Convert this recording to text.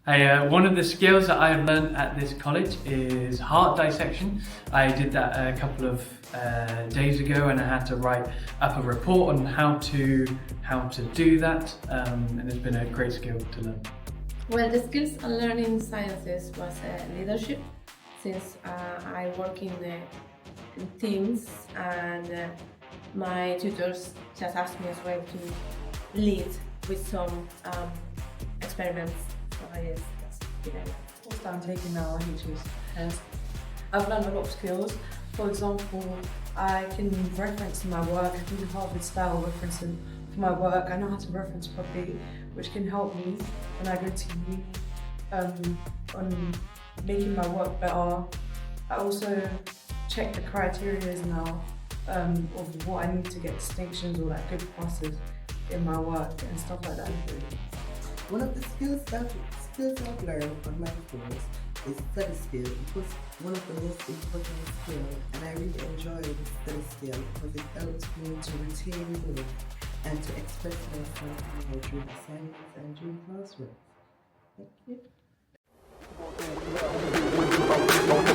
One of the skills that I have learned at this college is heart dissection. I did that a couple of days ago, and I had to write up a report on how to do that, and it's been a great skill to learn. Well, the skills I learned in sciences was leadership, since I work in teams, and my tutors just asked me as well to lead with some experiments. So yes, that's the idea. Course that I'm taking now, HS. I've learned a lot of skills. For example, I can reference my work. I can do Harvard style referencing for my work. I know how to reference properly, which can help me when I go to uni on making my work better. I also check the criteria now of what I need to get distinctions or like good passes in my work and stuff like that. One of the skills I've learned on my course is study skill, because one of the most important skills, and I really enjoy the study skill because it helps me to retain knowledge and to express myself during assignments and during classwork. Thank you.